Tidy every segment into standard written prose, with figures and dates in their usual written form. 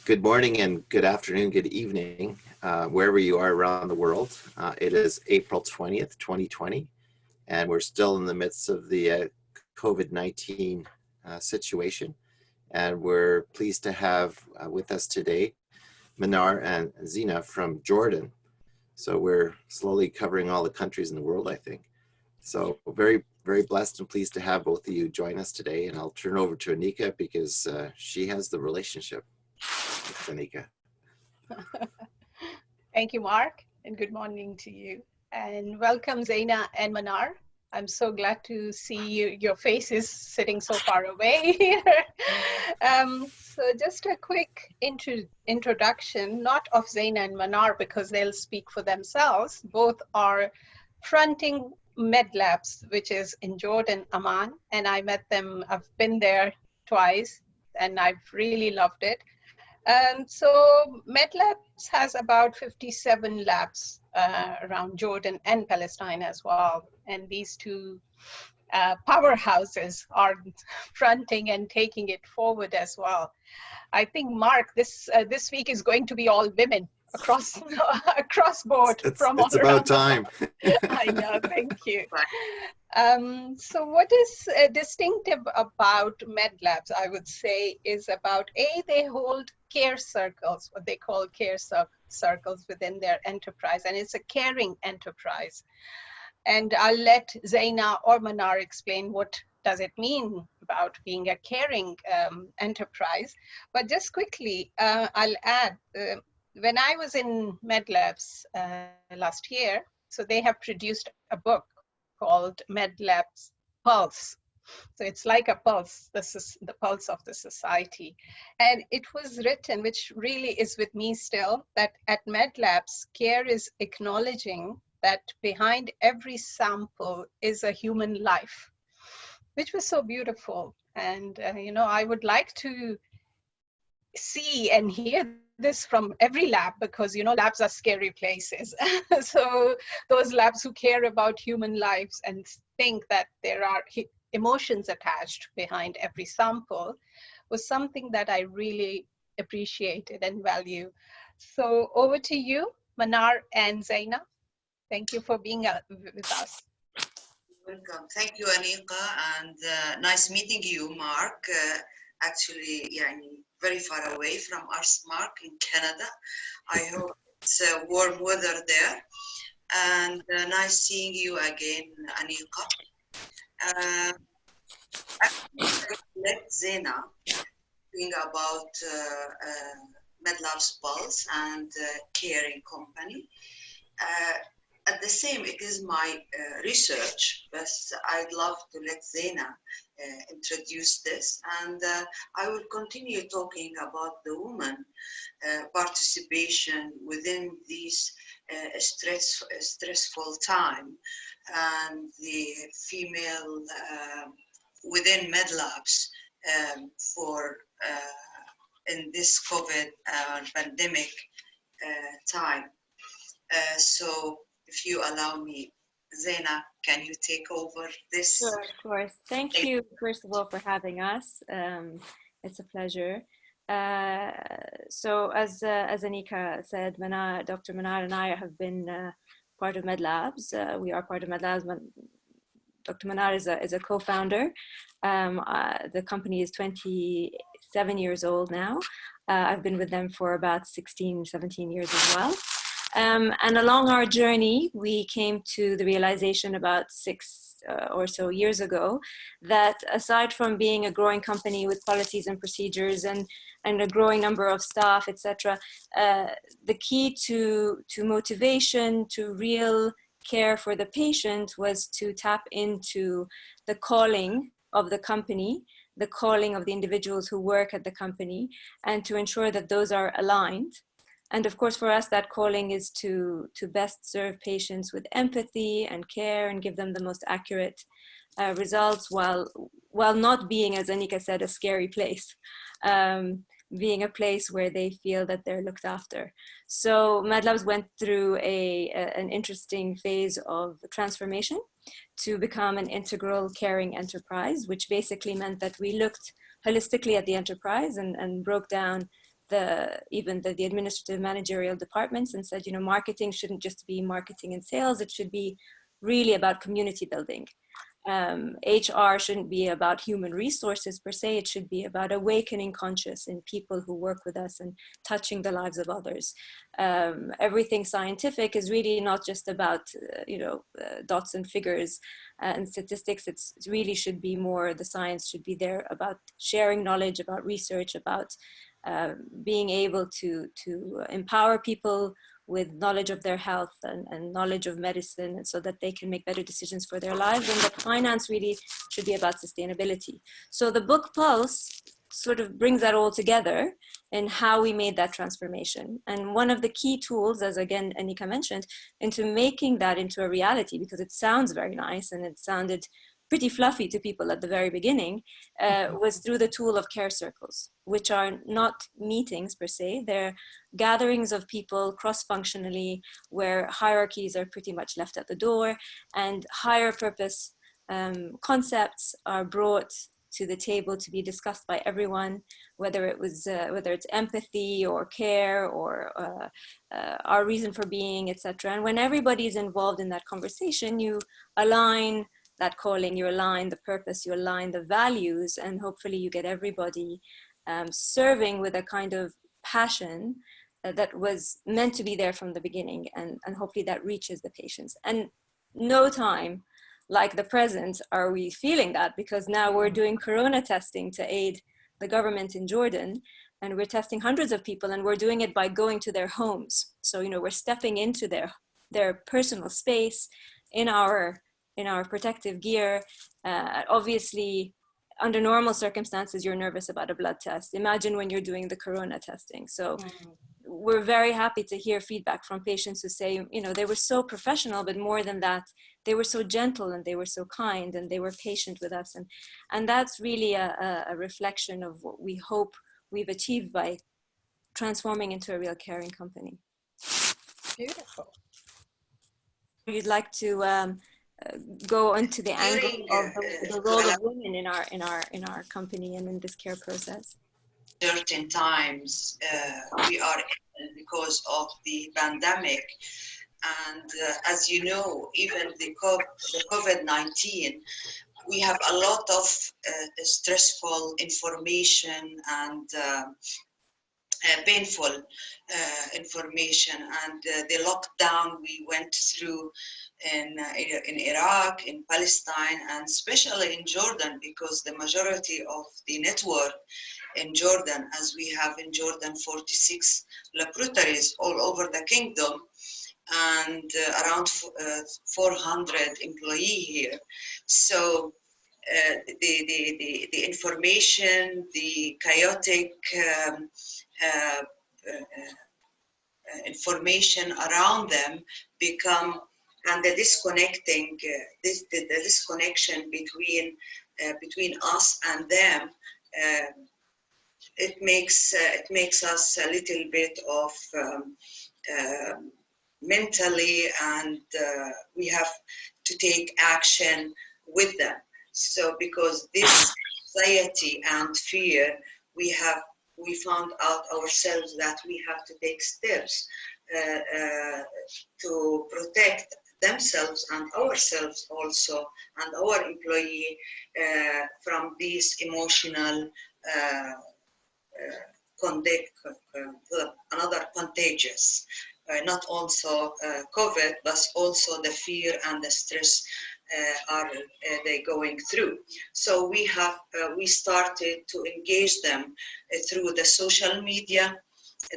Good morning and good afternoon, good evening, wherever you are around the world. It is April 20th, 2020, and we're still in the midst of the COVID-19 situation. And we're pleased to have with us today, Manar and Zeina from Jordan. So we're slowly covering all the countries in the world, I think. So very, very blessed and pleased to have both of you join us today. And I'll turn over to Anika because she has the relationship. Anika. Thank you, Mark, and good morning to you. And welcome, Zeina and Manar. I'm so glad to see your faces sitting so far away here. So just a quick introduction, not of Zeina and Manar because they'll speak for themselves. Both are fronting Medlabs, which is in Jordan, Amman, and I met them, I've been there twice, and I've really loved it. So Medlabs has about 57 labs around Jordan and Palestine as well. And these two powerhouses are fronting and taking it forward as well. I think, Mark, this week is going to be all women across board from all around. It's about time. I know, thank you. So what is distinctive about Medlabs, I would say, is about they hold care circles, what they call care circles within their enterprise, and it's a caring enterprise. And I'll let Zeina or Manar explain what does it mean about being a caring enterprise. But just quickly, I'll add, when I was in Medlabs last year, so they have produced a book called Medlabs Pulse. So it's like a pulse, the pulse of the society. And it was written, which really is with me still, that at Medlabs, care is acknowledging that behind every sample is a human life, which was so beautiful. And, I would like to see and hear this from every lab because, labs are scary places. So those labs who care about human lives and think that there are emotions attached behind every sample was something that I really appreciated and value. So over to you, Manar and Zeina. Thank you for being with us. Welcome. Thank you, Anika, and nice meeting you, Mark. Actually, very far away from us, Mark, in Canada. I hope it's warm weather there. And nice seeing you again, Anika. Let Zeina think about Medlabs Pulse and caring company. At the same, it is my research, but I'd love to let Zeina introduce this, and I will continue talking about the woman participation within this stressful time, and the female within Medlabs for in this COVID pandemic time. So if you allow me, Zeina, can you take over this? Sure, of course. Thank you, first of all, for having us. It's a pleasure. So as Anika said, Dr. Manar and I have been part of Medlabs. We are part of Medlabs. Dr. Manar is a co-founder. The company is 27 years old now. I've been with them for about 16, 17 years as well. And along our journey, we came to the realization about 6 or so years ago that aside from being a growing company with policies and procedures and a growing number of staff, etc., the key to motivation, to real care for the patient was to tap into the calling of the company, the calling of the individuals who work at the company, and to ensure that those are aligned. And of course, for us, that calling is to best serve patients with empathy and care and give them the most accurate results while not being, as Anika said, a scary place, being a place where they feel that they're looked after. So Medlabs went through an interesting phase of transformation to become an integral caring enterprise, which basically meant that we looked holistically at the enterprise and broke down even the administrative managerial departments and said, marketing shouldn't just be marketing and sales, it should be really about community building. HR shouldn't be about human resources per se, it should be about awakening conscious in people who work with us and touching the lives of others. Everything scientific is really not just about, dots and figures and statistics. It really should be more, the science should be there about sharing knowledge, about research, about being able to empower people with knowledge of their health and knowledge of medicine, and so that they can make better decisions for their lives, and that finance really should be about sustainability. So the book Pulse sort of brings that all together in how we made that transformation. And one of the key tools, as again Anika mentioned, into making that into a reality, because it sounds very nice and it sounded pretty fluffy to people at the very beginning, was through the tool of care circles, which are not meetings per se. They're gatherings of people cross-functionally, where hierarchies are pretty much left at the door, and higher purpose concepts are brought to the table to be discussed by everyone, whether it's empathy or care or our reason for being, etc. And when everybody is involved in that conversation, you align that calling, you align the purpose, you align the values, and hopefully you get everybody serving with a kind of passion that was meant to be there from the beginning, and hopefully that reaches the patients. And no time like the present are we feeling that, because now we're doing corona testing to aid the government in Jordan, and we're testing hundreds of people, and we're doing it by going to their homes. So, we're stepping into their personal space in our protective gear. Obviously, under normal circumstances, you're nervous about a blood test. Imagine when you're doing the corona testing. So we're very happy to hear feedback from patients who say, they were so professional, but more than that, they were so gentle and they were so kind and they were patient with us. And that's really a reflection of what we hope we've achieved by transforming into a real caring company. Beautiful. You'd like to go into the angle of the role of women in our company and in this care process? Certain times we are in because of the pandemic, and as you know, even the COVID-19, we have a lot of stressful information and painful information, and the lockdown we went through in Iraq, in Palestine, and especially in Jordan, because the majority of the network in Jordan, as we have in Jordan 46 laboratories all over the kingdom, and around 400 employees here. So the information, the chaotic information around them become, and the disconnecting, the disconnection between us and them, it makes us a little bit of mentally, and we have to take action with them. So because this anxiety and fear, we found out ourselves that we have to take steps to protect themselves and ourselves also, and our employee from these emotional another contagious, not also COVID, but also the fear and the stress are they going through. So we started to engage them through the social media,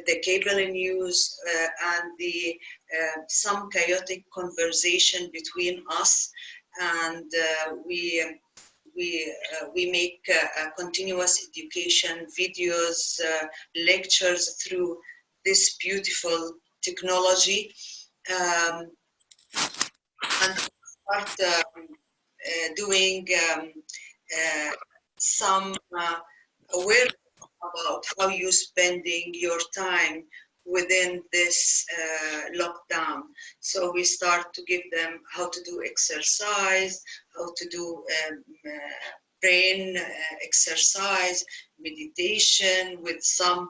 the cable news, and the some chaotic conversation between us, and we make continuous education videos, lectures through this beautiful technology, and start doing some awareness about how you're spending your time within this lockdown. So we start to give them how to do exercise, how to do brain exercise, meditation with some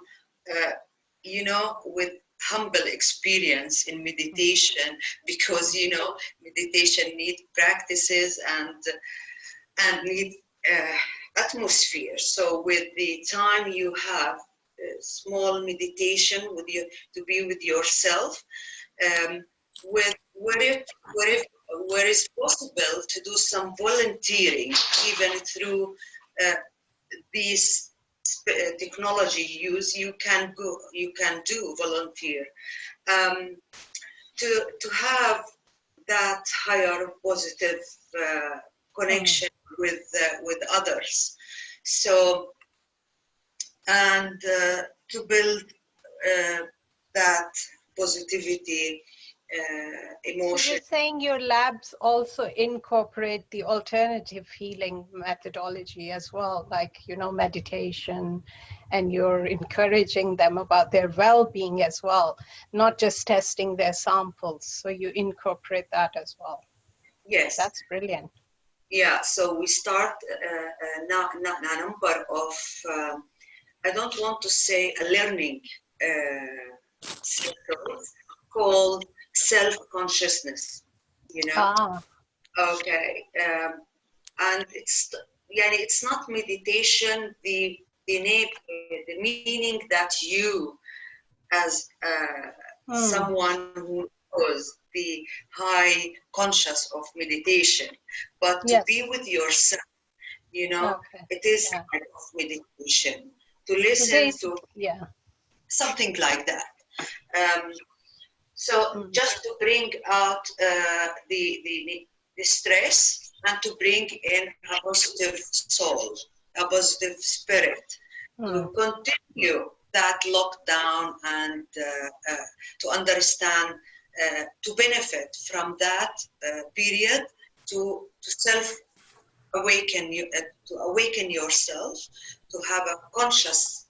you know, with humble experience in meditation, because, you know, meditation need practices and need atmosphere. So with the time you have small meditation with you to be with yourself, with where it's possible to do some volunteering, even through these technology use, you can do volunteer, to have that higher positive connection with others. So, and to build that positivity, emotion. So you're saying your labs also incorporate the alternative healing methodology as well, like, you know, meditation, and you're encouraging them about their well-being as well, not just testing their samples. So you incorporate that as well. Yes. That's brilliant. Yeah, so we start a number of, I don't want to say a learning circles called self-consciousness, you know. Okay, and it's not meditation, the meaning that you, as someone who knows the high conscious of meditation, but to be with yourself, you know. It is kind of meditation, to listen to something like that. So just to bring out the stress, and to bring in a positive soul, a positive spirit, to continue that lockdown, and to understand, to benefit from that period, to awaken yourself, to have a conscious,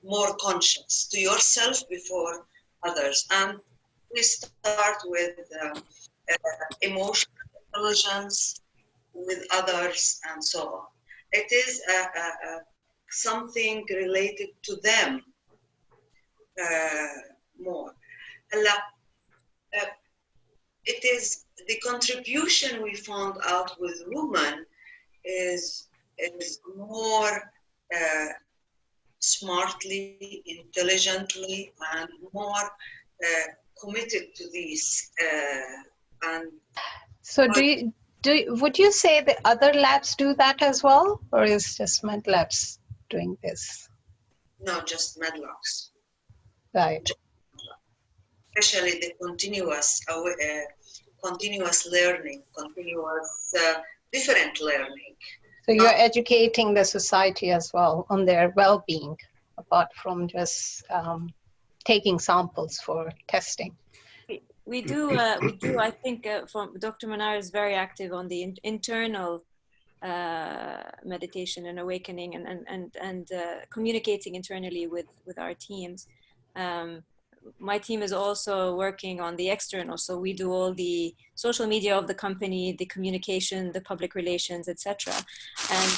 more conscious to yourself before others. And we start with emotional intelligence with others, and so on. It is something related to them more. It is the contribution we found out with women is more smartly, intelligently, and more committed to these. And so would you say the other labs do that as well, or is just Medlabs doing this? No, just Medlabs. Right. Especially the continuous learning, different learning. So you're educating the society as well on their well-being, apart from just taking samples for testing. We do. I think from Dr. Manar is very active on the internal meditation and awakening, and communicating internally with our teams. My team is also working on the external, so we do all the social media of the company, the communication, the public relations, etc. And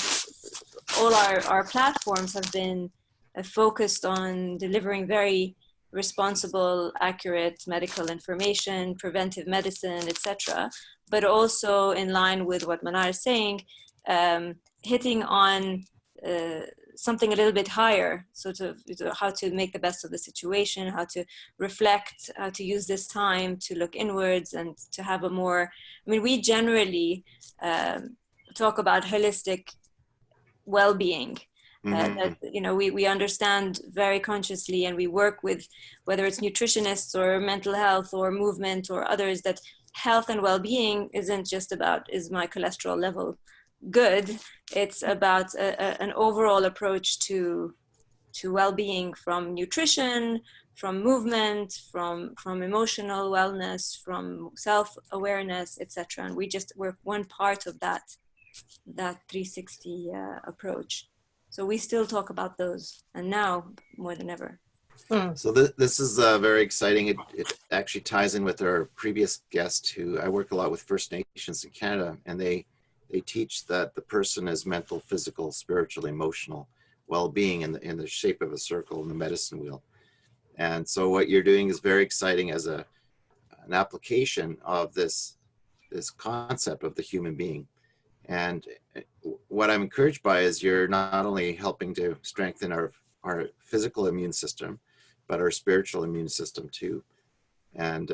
all our platforms have been focused on delivering very responsible, accurate medical information, preventive medicine, etc. But also in line with what Manar is saying, hitting on something a little bit higher, sort of how to make the best of the situation, how to reflect, how to use this time to look inwards, and to have a more, I mean, we generally talk about holistic well-being. That, you know, we understand very consciously, and we work with, whether it's nutritionists or mental health or movement or others, that health and well-being isn't just about, is my cholesterol level good? It's about an overall approach to well-being, from nutrition, from movement, from emotional wellness, from self-awareness, etc. And we're one part of that 360 approach. So we still talk about those, and now more than ever. So this is very exciting. It actually ties in with our previous guest, who I work a lot with First Nations in Canada, and they teach that the person is mental, physical, spiritual, emotional. well-being in the shape of a circle in the medicine wheel. And so what you're doing is very exciting as an application of this concept of the human being. And what I'm encouraged by is you're not only helping to strengthen our physical immune system, but our spiritual immune system too. And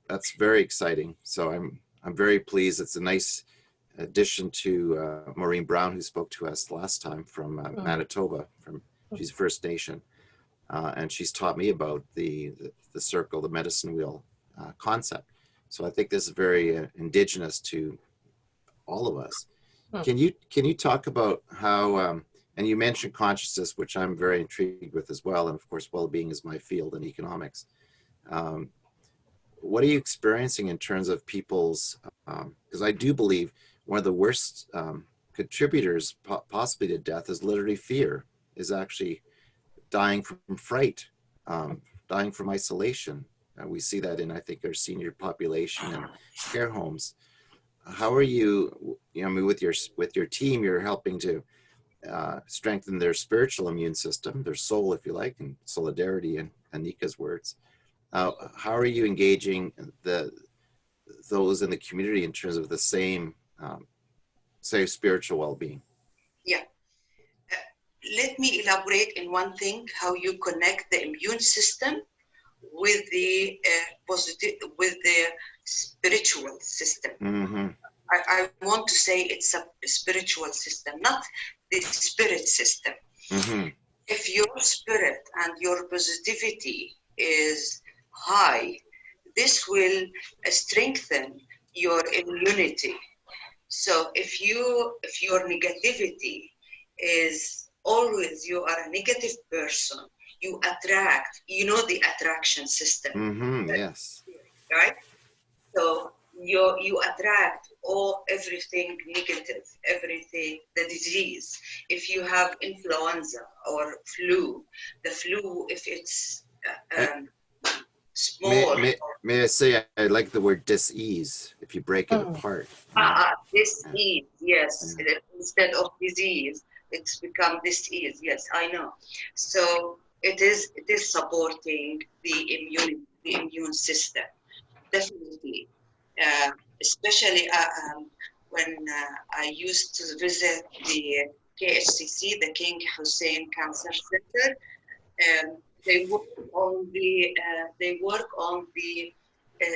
that's very exciting. So I'm very pleased. It's a nice addition to Maureen Brown, who spoke to us last time from Manitoba. She's First Nation, and she's taught me about the circle, the medicine wheel concept. So I think this is very indigenous to all of us. Can you talk about how and you mentioned consciousness, which I'm very intrigued with as well, and of course well-being is my field in economics. What are you experiencing in terms of people's, because I do believe one of the worst contributors possibly to death is literally fear, is actually dying from fright, dying from isolation. We see that in, I think, our senior population and care homes. How are you, I mean, with your team, you're helping to strengthen their spiritual immune system, their soul, if you like, and solidarity in Anika's words. How are you engaging those in the community in terms of the same, say, spiritual well-being? Yeah. Let me elaborate in one thing, how you connect the immune system with the spiritual system. Mm-hmm. I want to say it's a spiritual system, not the spirit system. Mm-hmm. If your spirit and your positivity is high, this will strengthen your immunity. So if your negativity is always, you are a negative person, you attract, the attraction system. Mm-hmm. Yes. Right? So you attract everything negative, everything, the disease. If you have influenza or flu, the flu, if it's small. May I say, I like the word dis-ease, if you break it apart. Dis-ease, yes. Yeah. Instead of disease, it's become dis-ease. Yes, I know. So it is supporting the immune system. Definitely. Especially when I used to visit the KHCC, the King Hussein Cancer Center. They work on the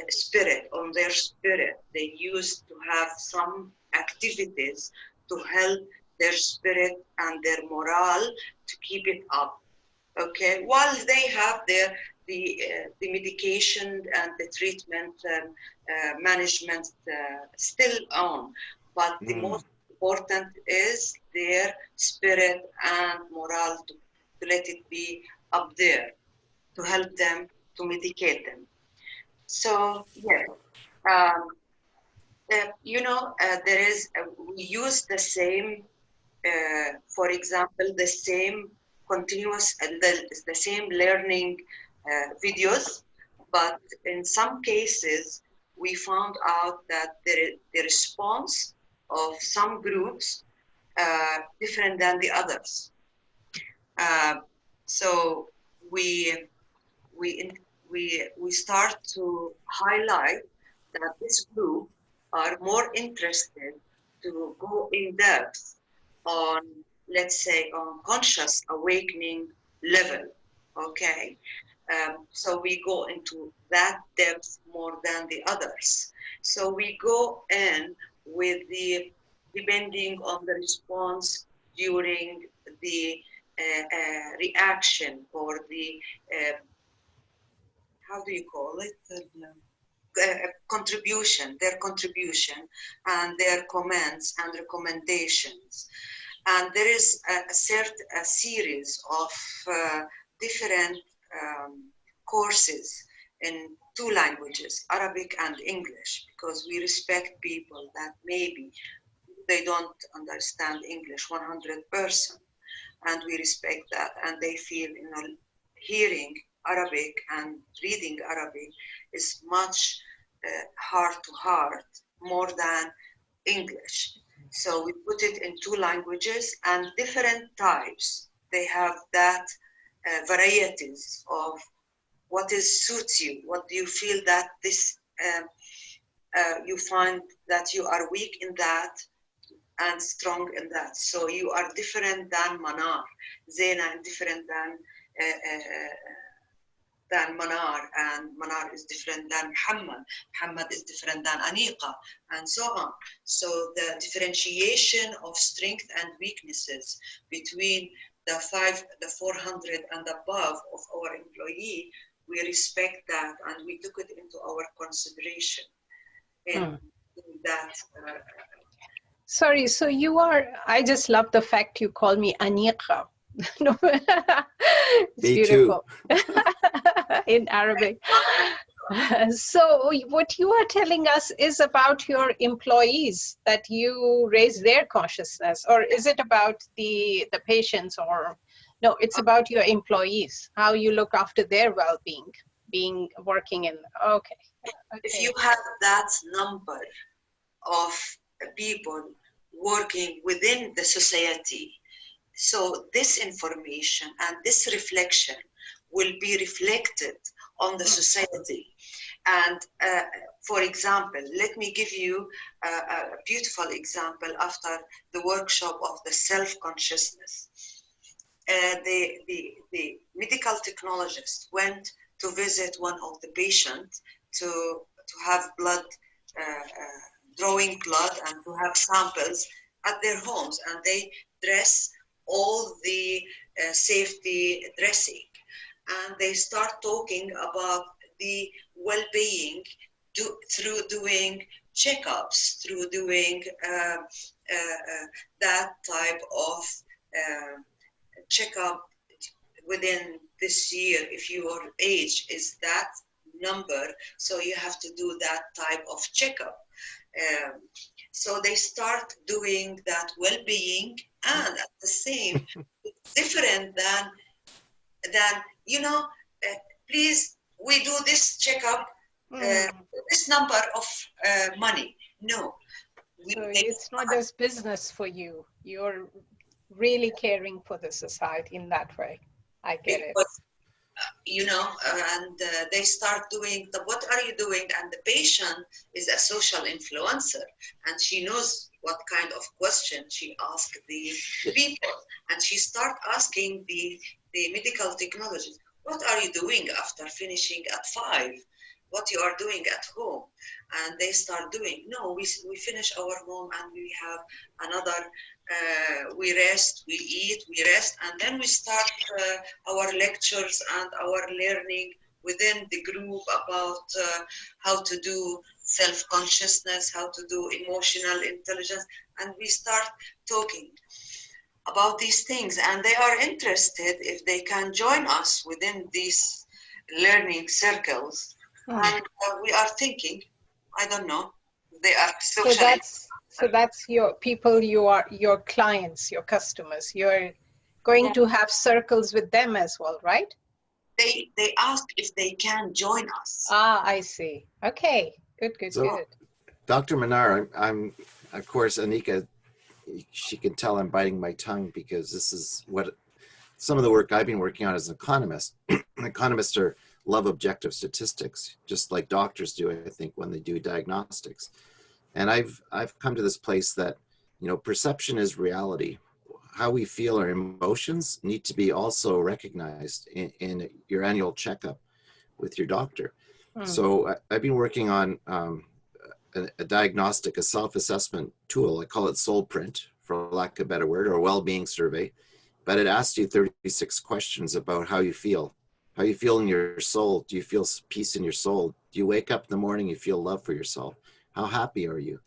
spirit, on their spirit. They used to have some activities to help their spirit and their morale to keep it up. Okay, while they have the medication and the treatment management still on, but the most important is their spirit and morale to let it be up there, to help them, to medicate them. So yes, we use the same, for example, the same continuous and the same learning videos, but in some cases we found out that the response of some groups different than the others. So we start to highlight that this group are more interested to go in depth on, let's say, on conscious awakening level, okay? So we go into that depth more than the others. So we go in with depending on the response during the reaction or the, how do you call it? Their contribution and their comments and recommendations. And there is a series of different courses in 2 languages, Arabic and English, because we respect people that maybe they don't understand English 100%, and we respect that, and they feel, hearing Arabic and reading Arabic is much heart to heart more than English. So we put it in 2 languages and different types they have that varieties of what is suits you, what do you feel that this, you find that you are weak in that and strong in that. So you are different than Manar. Zeina is different than Manar, and Manar is different than Muhammad. Muhammad is different than Aniqa, and so on. So the differentiation of strength and weaknesses between the 400 and above of our employee, we respect that and we took it into our consideration in that. Sorry, so you are, I just love the fact you call me Aniqa. No, it's Me beautiful. too. In Arabic. So what you are telling us is about your employees, that you raise their consciousness, or is it about the patients, or no, it's about your employees, how you look after their well-being, working in, okay. If you have that number of people working within the society, so this information and this reflection will be reflected on the society. And for example, let me give you a beautiful example after the workshop of the self-consciousness. The medical technologist went to visit one of the patients to have blood, drawing blood and to have samples at their homes, and they dress all the safety dressing, and they start talking about the well-being through doing checkups, through doing that type of checkup within this year. If your age is that number, so you have to do that type of checkup. So they start doing that well-being, and at the same, it's different than you know, please, we do this checkup, this number of money. No. So it's not just business for you. You're really caring for the society in that way. I get it. You know, and they start doing what are you doing? And the patient is a social influencer, and she knows what kind of question she asked the people, and she start asking the medical technologist, what are you doing after finishing at 5? What you are doing at home? And they start doing, no, we finish our home and we have another, we rest, we eat, we rest, and then we start our lectures and our learning within the group about how to do self-consciousness, how to do emotional intelligence, and we start talking about these things, and they are interested if they can join us within these learning circles. And we are thinking, I don't know, they are social. So that's your people, your clients, your customers. You're going to have circles with them as well, right? They ask if they can join us. Ah, I see. Okay, good. Dr. Manar, I'm of course, Anika, she can tell I'm biting my tongue because this is what some of the work I've been working on as an economist. Economists love objective statistics, just like doctors do, I think, when they do diagnostics. And I've come to this place that, you know, perception is reality. How we feel our emotions need to be also recognized in your annual checkup with your doctor. So I've been working on a diagnostic, a self-assessment tool. I call it Soul Print, for lack of a better word, or a well-being survey. But it asks you 36 questions about how you feel. How you feel in your soul. Do you feel peace in your soul? Do you wake up in the morning, you feel love for yourself? How happy are you?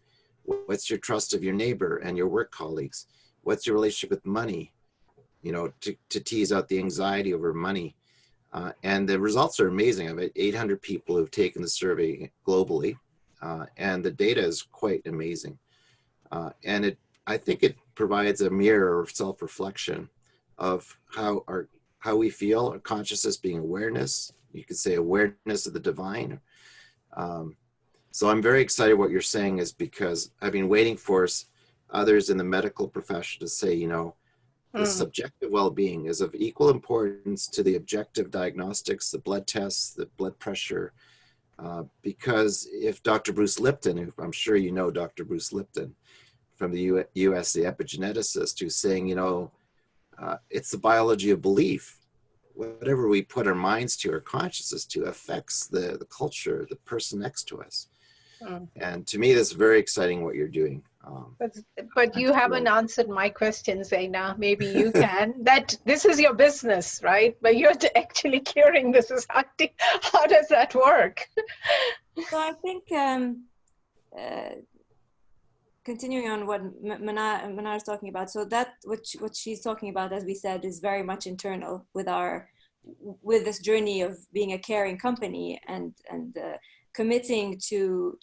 What's your trust of your neighbor and your work colleagues? What's your relationship with money? You know, to tease out the anxiety over money. And the results are amazing. I've had 800 people who've taken the survey globally. And the data is quite amazing. And I think it provides a mirror of self-reflection of how we feel, our consciousness being awareness. You could say awareness of the divine. So I'm very excited what you're saying is because I've been waiting for others in the medical profession to say, you know, the subjective well-being is of equal importance to the objective diagnostics, the blood tests, the blood pressure, because if Dr. Bruce Lipton, who I'm sure you know Dr. Bruce Lipton from the US, the epigeneticist, who's saying, you know, it's the biology of belief. Whatever we put our minds to or consciousness to affects the culture, the person next to us. And to me, that's very exciting what you're doing. But you haven't answered my question, Zeina. Maybe you can. That this is your business, right? But you're actually curing the society. How does that work? So I think continuing on what Manar is talking about, so that what she's talking about, as we said, is very much internal with this journey of being a caring company and committing to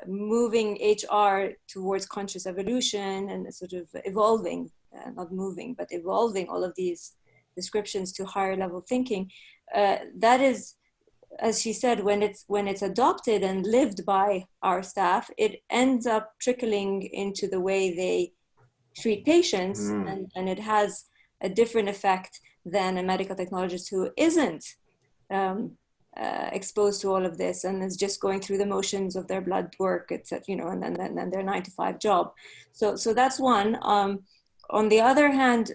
moving HR towards conscious evolution and sort of evolving, not moving, but evolving all of these descriptions to higher level thinking. That is, as she said, when it's adopted and lived by our staff, it ends up trickling into the way they treat patients, and it has a different effect than a medical technologist who isn't exposed to all of this and is just going through the motions of their blood work, etc., you know, and then their 9-to-5 job. So that's one. On the other hand,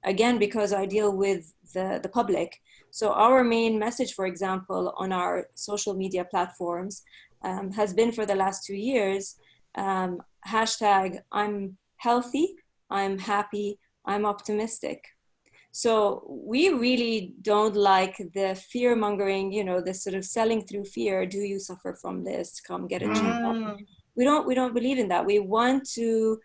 again, because I deal with the public, so our main message, for example, on our social media platforms has been for the last 2 years, hashtag I'm healthy, I'm happy, I'm optimistic. So we really don't like the fear mongering, you know, this sort of selling through fear. Do you suffer from this? Come get a checkup. We don't believe in that. We want to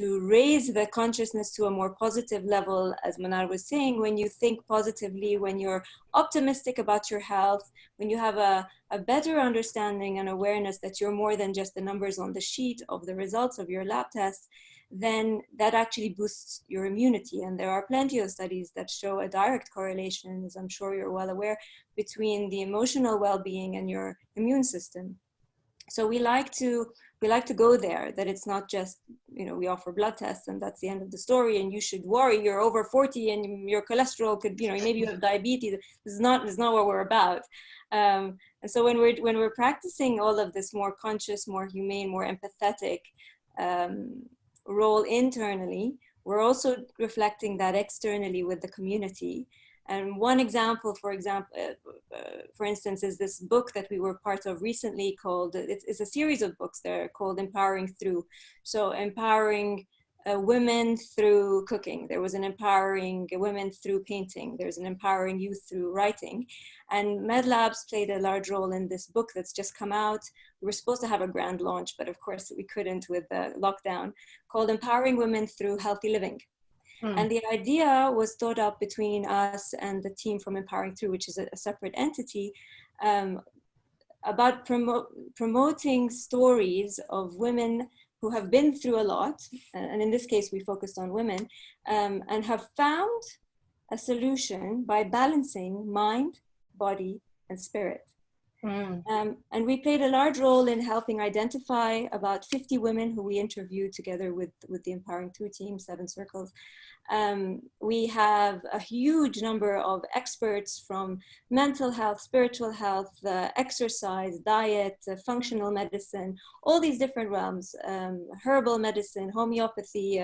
raise the consciousness to a more positive level, as Manar was saying. When you think positively, when you're optimistic about your health, when you have a better understanding and awareness that you're more than just the numbers on the sheet of the results of your lab tests, then that actually boosts your immunity. And there are plenty of studies that show a direct correlation, as I'm sure you're well aware, between the emotional well-being and your immune system. So we like to go there, that it's not just, you know, we offer blood tests and that's the end of the story and you should worry, you're over 40 and your cholesterol could, you know, maybe you have diabetes. This is not what we're about. And so when we're practicing all of this more conscious, more humane, more empathetic role internally, we're also reflecting that externally with the community. And one example, for instance, is this book that we were part of recently called, it's a series of books, they're called Empowering Through. So empowering women through cooking. There was an empowering women through painting. There's an empowering youth through writing. And Medlabs played a large role in this book that's just come out. We were supposed to have a grand launch, but of course we couldn't with the lockdown, called Empowering Women Through Healthy Living. And the idea was thought up between us and the team from Empowering Through, which is a separate entity, about promoting stories of women who have been through a lot, and in this case we focused on women, and have found a solution by balancing mind, body, and spirit. And we played a large role in helping identify about 50 women who we interviewed together with the Empowering Through team, 7 Circles. We have a huge number of experts from mental health, spiritual health, exercise, diet, functional medicine, all these different realms, herbal medicine, homeopathy,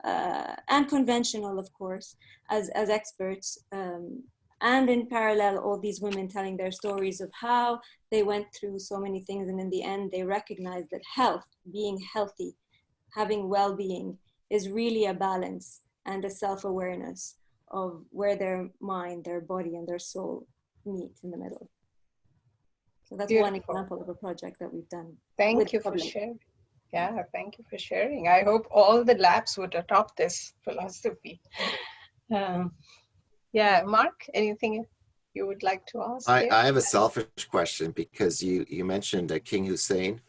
and conventional, of course, as experts. And in parallel, all these women telling their stories of how they went through so many things. And in the end, they recognized that health, being healthy, having well-being is really a balance and a self-awareness of where their mind, their body, and their soul meet in the middle. So that's Beautiful. One example of a project that we've done. Thank you for sharing. Yeah, thank you for sharing. I hope all the labs would adopt this philosophy. Yeah, Mark, anything you would like to ask? I have a selfish question, because you mentioned King Hussein,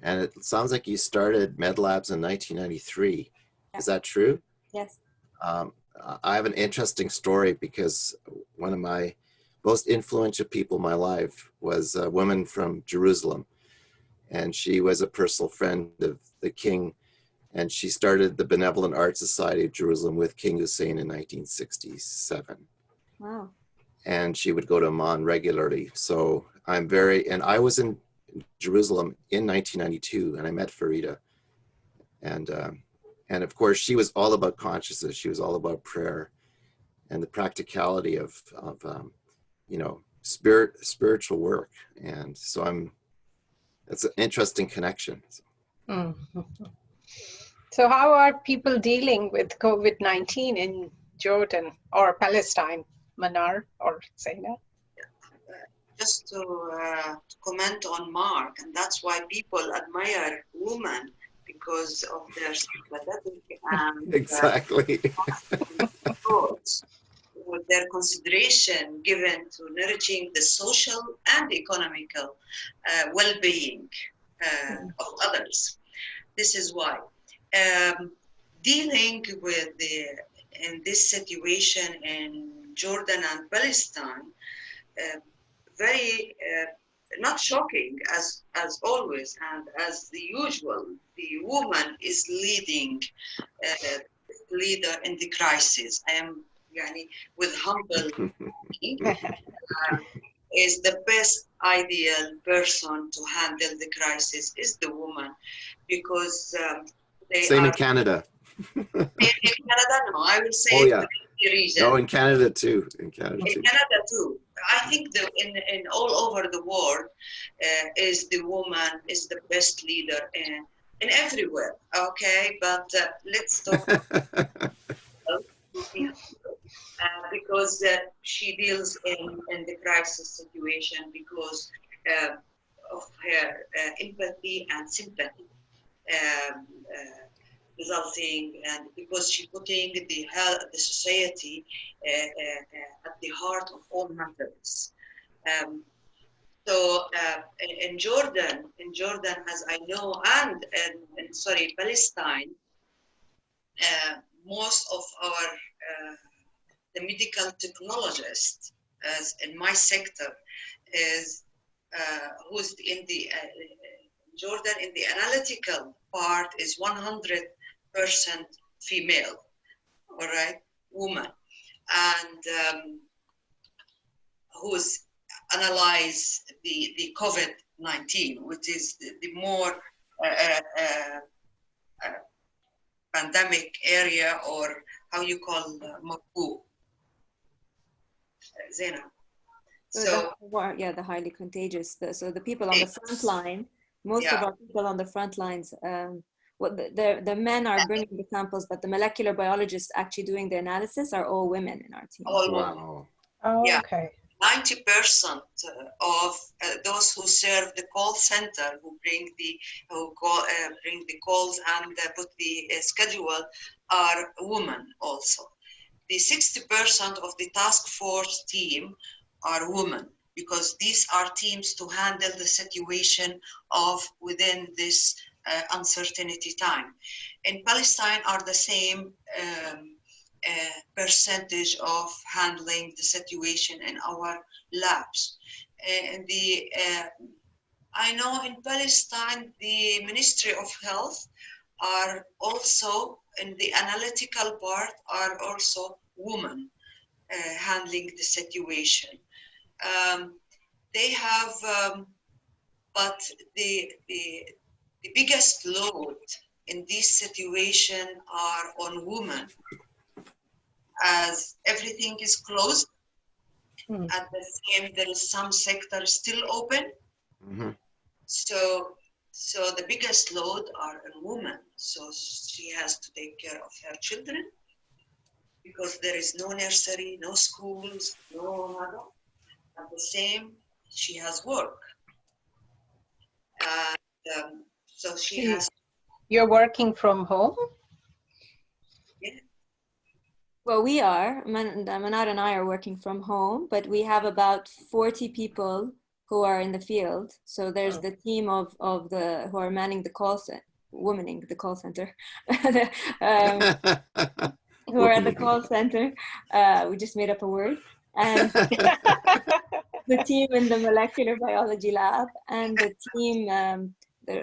and it sounds like you started Medlabs in 1993. Yeah. Is that true? Yes. I have an interesting story, because one of my most influential people in my life was a woman from Jerusalem, and she was a personal friend of the king. And she started the Benevolent Art Society of Jerusalem with King Hussein in 1967. Wow. And she would go to Amman regularly. So and I was in Jerusalem in 1992, and I met Farida. And of course, she was all about consciousness. She was all about prayer and the practicality of spiritual work. And so it's an interesting connection. Mhm. So how are people dealing with COVID-19 in Jordan or Palestine, Manar or Zeina? Just to comment on Mark, and that's why people admire women, because of their sympathetic and Exactly. thoughts, with their consideration given to nourishing the social and economical well-being of others. This is why dealing with in this situation in Jordan and Palestine, very not shocking as always and as the usual. The woman is leader in the crisis. I am with humble is the best ideal person to handle the crisis is the woman, because they Same are in Canada. in Canada. No, I will say Oh yeah. the region. No, in Canada too. In Canada too. I think in all over the world is the woman is the best leader in everywhere. Okay, but let's talk because she deals in the crisis situation because of her empathy and sympathy. Resulting, and because she putting the society at the heart of all matters. So in Jordan, as I know, and Palestine, most of our the medical technologists, as in my sector, is who's in the Jordan in the analytical part is 100% female, all right, woman, and who's analyze the COVID-19, which is the more pandemic area, or how you call Mabu. Zeina. So the highly contagious. So the people on the front line, most of our people on the front lines, the men are bringing the samples, but the molecular biologists actually doing the analysis are all women in our team. All wow. Oh, yeah. okay. 90% of those who serve the call center, who bring the calls and put the schedule, are women also. The 60% of the task force team are women, because these are teams to handle the situation of within this uncertainty time. In Palestine are the same percentage of handling the situation in our labs. And I know in Palestine, the Ministry of Health are also in the analytical part are also women handling the situation. They have, but the biggest load in this situation are on women, as everything is closed. At the same, there is some sector still open. Mm-hmm. So the biggest load are on women. So she has to take care of her children, because there is no nursery, no schools, no mother. At the same, she has work. And so she has. You're working from home? Yeah. Well, we are. Manar and I are working from home, but we have about 40 people who are in the field. So there's the team of the who are manning the call center, womaning the call center, who are at the call center. We just made up a word. And the team in the molecular biology lab, and the team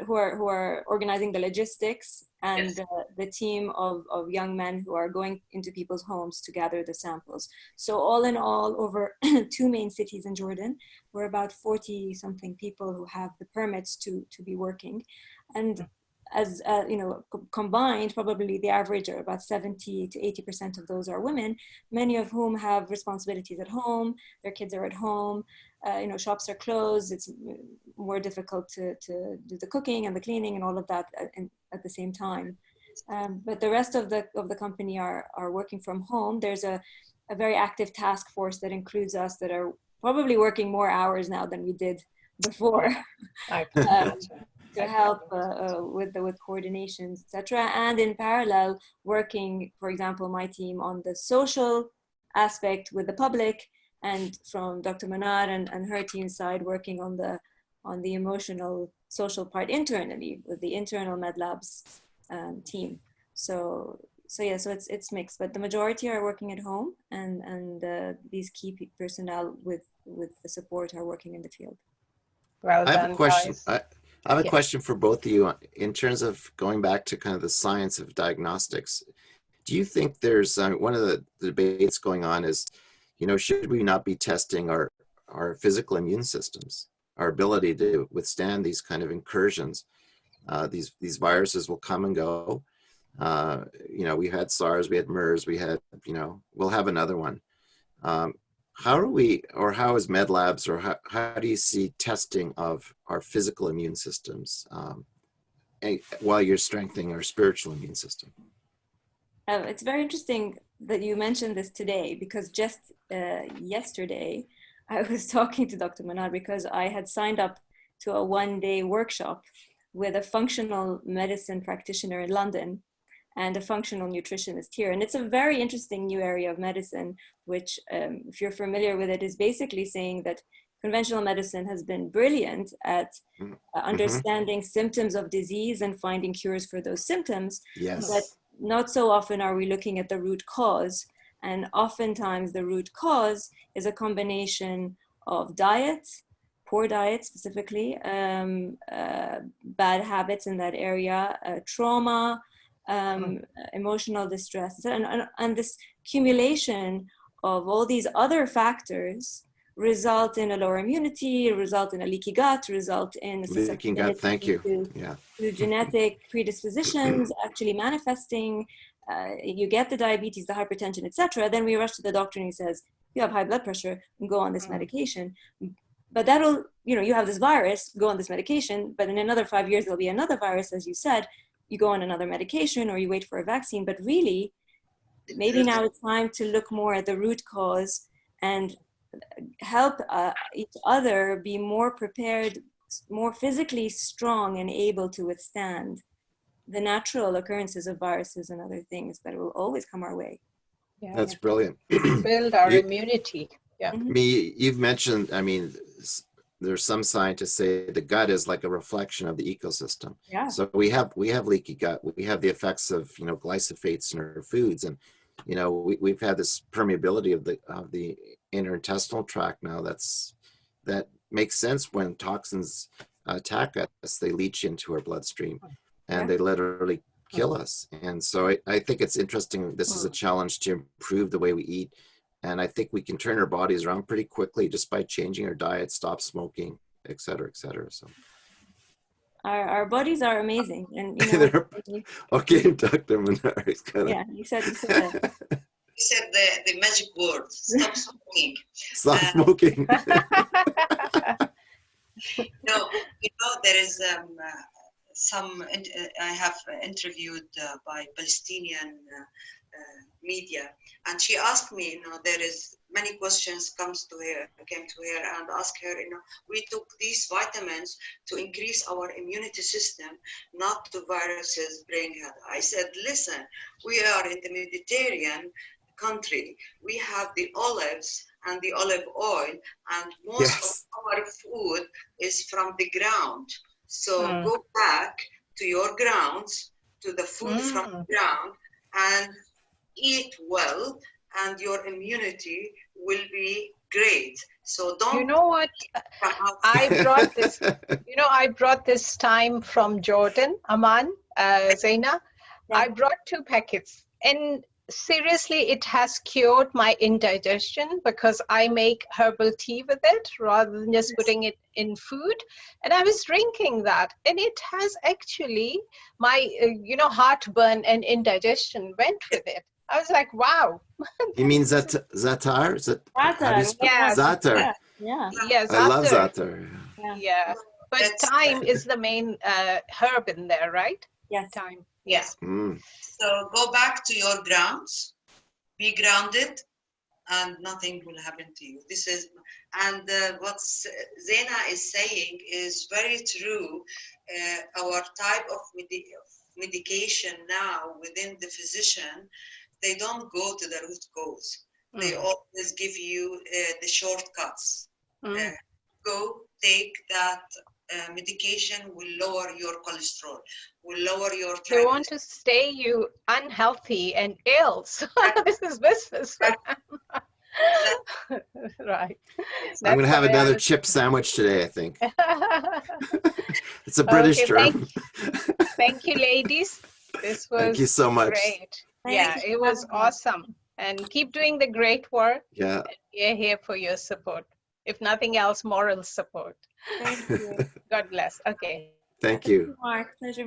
who are organizing the logistics, and the team of young men who are going into people's homes to gather the samples. So all in all, over 2 main cities in Jordan, we're about 40 something people who have the permits to be working. And as combined, probably the average are about 70 to 80% of those are women, many of whom have responsibilities at home. Their kids are at home. Shops are closed. It's more difficult to do the cooking and the cleaning and all of that at the same time. But the rest of the company are working from home. There's a very active task force that includes us that are probably working more hours now than we did before. To help with coordinations, etc. And in parallel, working, for example, my team on the social aspect with the public, and from Dr. Manar and her team's side, working on the emotional, social part internally with the internal Medlabs team. So it's mixed, but the majority are working at home, and these key personnel with the support are working in the field. Well done, I have a question. guys. I have a question for both of you in terms of going back to kind of the science of diagnostics. Do you think there's one of the debates going on is, should we not be testing our physical immune systems, our ability to withstand these kind of incursions? These viruses will come and go. We had SARS, we had MERS, we had, we'll have another one. How do we, or how is Medlabs, or how do you see testing of our physical immune systems while you're strengthening our spiritual immune system? It's very interesting that you mentioned this today, because just yesterday I was talking to Dr. Manar because I had signed up to a 1-day workshop with a functional medicine practitioner in London and a functional nutritionist here. And it's a very interesting new area of medicine, which, if you're familiar with it, is basically saying that conventional medicine has been brilliant at understanding symptoms of disease and finding cures for those symptoms. Yes. But not so often are we looking at the root cause. And oftentimes the root cause is a combination of diet, poor diet specifically, bad habits in that area, trauma, emotional distress, and this accumulation of all these other factors result in a lower immunity, result in a leaky gut, result in leaky gut. Thank you. To genetic predispositions actually manifesting. You get the diabetes, the hypertension, etc. Then we rush to the doctor and he says, you have high blood pressure and go on this medication. But that'll, you have this virus, go on this medication, but in another 5 years, there'll be another virus, as you said, you go on another medication or you wait for a vaccine. But really, maybe now it's time to look more at the root cause and help each other be more prepared, more physically strong and able to withstand the natural occurrences of viruses and other things that will always come our way. Yeah, that's brilliant. Build our immunity. Yeah. You've mentioned, there's some scientists say the gut is like a reflection of the ecosystem. Yeah. So we have leaky gut. We have the effects of glyphosates in our foods, and we've had this permeability of the intestinal tract now. That makes sense. When toxins attack us, they leach into our bloodstream, and they literally kill us. And so I think it's interesting. This is a challenge to improve the way we eat. And I think we can turn our bodies around pretty quickly just by changing our diet, stop smoking, et cetera, et cetera. So our bodies are amazing. And okay, Dr. Manar. Yeah, you said that. You said the magic word, stop smoking. Stop smoking. No, there is I have interviewed by Palestinian media, and she asked me, there is many questions came to her and asked her, we took these vitamins to increase our immunity system, not to viruses bring it. I said, listen, we are in the Mediterranean country. We have the olives and the olive oil, and most of our food is from the ground. So go back to your grounds, to the food from the ground, and eat well, and your immunity will be great. So don't. You know what? I brought this. I brought this time from Jordan, Aman, Zeina, I brought 2 packets, and seriously, it has cured my indigestion because I make herbal tea with it rather than just putting it in food. And I was drinking that, and it has actually my, heartburn and indigestion went with it. I was like, wow. You mean zatar? How do you Za'atar, spell Yeah. zatar? Yeah. Yeah, I love zatar. zatar. Yeah, but That's- thyme is the main herb in there, right? Yes. Thyme. Yes. Mm. So go back to your grounds, be grounded, and nothing will happen to you. This is, and what Zeina is saying is very true. Our type of medication now within the physician, they don't go to the root cause. They always give you the shortcuts. Go take that medication will lower your cholesterol, will lower your They want to stay you unhealthy and ill. So this is business for them. Right. I'm going to have That's why another chip sandwich today, I think. It's a British Okay, term. Thank you, ladies. This was Thank you so much. great. Thank Yeah, you it for was having us. awesome. And keep doing the great work. Yeah. We're here for your support. If nothing else, moral support. Thank you. God bless. Okay. Thank you. Mark. Pleasure